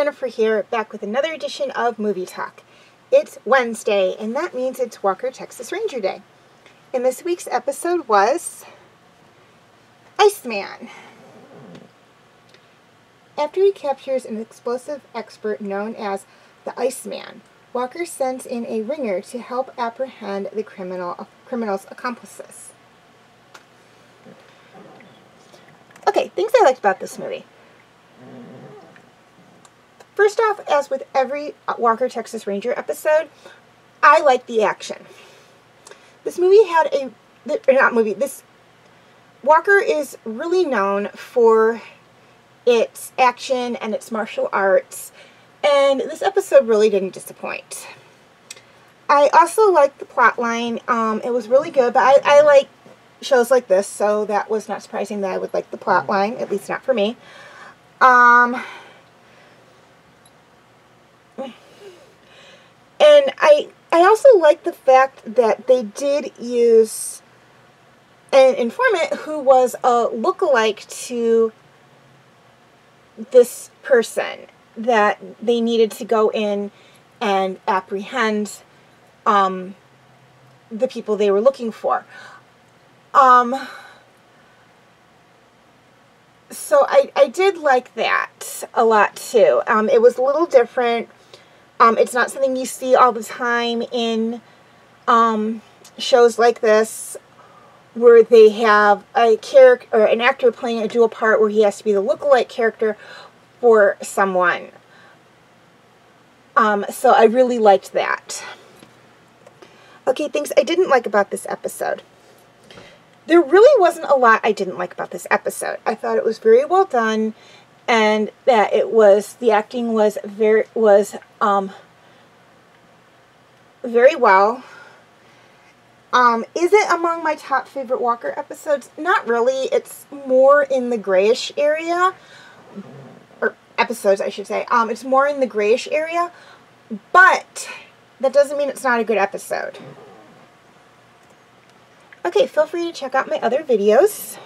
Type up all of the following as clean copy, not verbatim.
Jennifer here, back with another edition of Movie Talk. It's Wednesday, and that means it's Walker, Texas Ranger Day. And this week's episode was Iceman. After he captures an explosive expert known as the Iceman, Walker sends in a ringer to help apprehend the criminal's accomplices. Okay, things I liked about this movie. First off, as with every Walker, Texas Ranger episode, I like the action. This movie had Walker is really known for its action and its martial arts, and this episode really didn't disappoint. I also liked the plot line. It was really good, but I like shows like this, so that was not surprising that I would like the plot line, at least not for me. And I also like the fact that they did use an informant who was a lookalike to this person that they needed to go in and apprehend the people they were looking for. So I did like that a lot too. It was a little different. It's not something you see all the time in shows like this, where they have a character or an actor playing a dual part where he has to be the lookalike character for someone. So I really liked that. Okay, things I didn't like about this episode. There really wasn't a lot I didn't like about this episode. I thought it was very well done, and that the acting was very well. Is it among my top favorite Walker episodes? Not really. It's more in the grayish area, or episodes I should say. It's more in the grayish area, but that doesn't mean it's not a good episode. Okay, feel free to check out my other videos.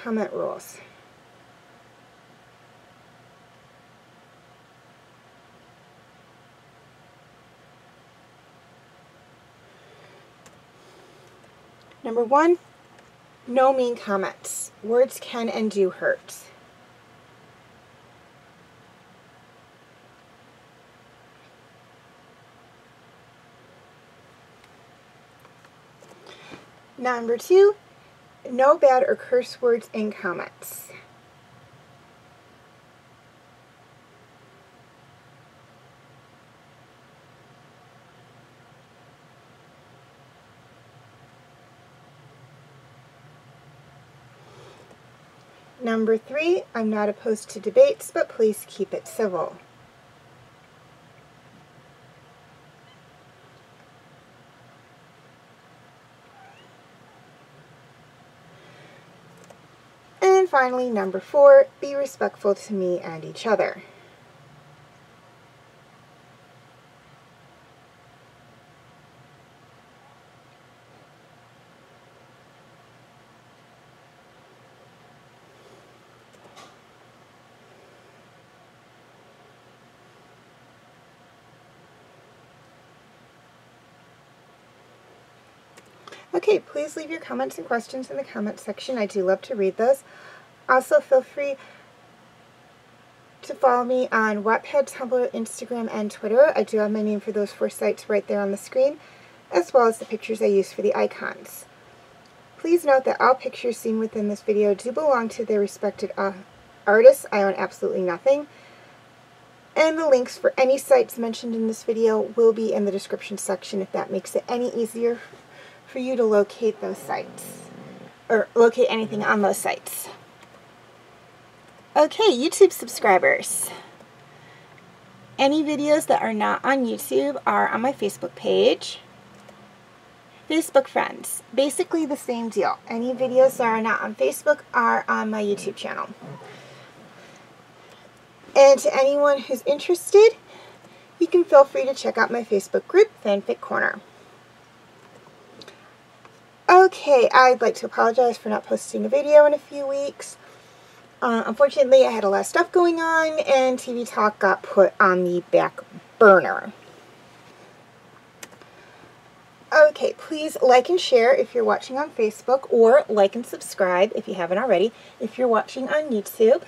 comment rules. Number 1, no mean comments. Words can and do hurt. Number 2, no bad or curse words in comments. Number 3, I'm not opposed to debates, but please keep it civil. And finally, number 4, be respectful to me and each other. Okay, please leave your comments and questions in the comment section. I do love to read those. Also, feel free to follow me on Wattpad, Tumblr, Instagram, and Twitter. I do have my name for those 4 sites right there on the screen, as well as the pictures I use for the icons. Please note that all pictures seen within this video do belong to their respected artists. I own absolutely nothing. And the links for any sites mentioned in this video will be in the description section if that makes it any easier for you to locate those sites, or locate anything on those sites. Okay, YouTube subscribers. Any videos that are not on YouTube are on my Facebook page. Facebook friends, basically the same deal. Any videos that are not on Facebook are on my YouTube channel. And to anyone who's interested, you can feel free to check out my Facebook group, Fanfic Corner. Okay, I'd like to apologize for not posting a video in a few weeks. Unfortunately, I had a lot of stuff going on, and TV Talk got put on the back burner. Okay, please like and share if you're watching on Facebook, or like and subscribe if you haven't already if you're watching on YouTube.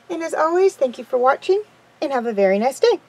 And as always, thank you for watching, and have a very nice day.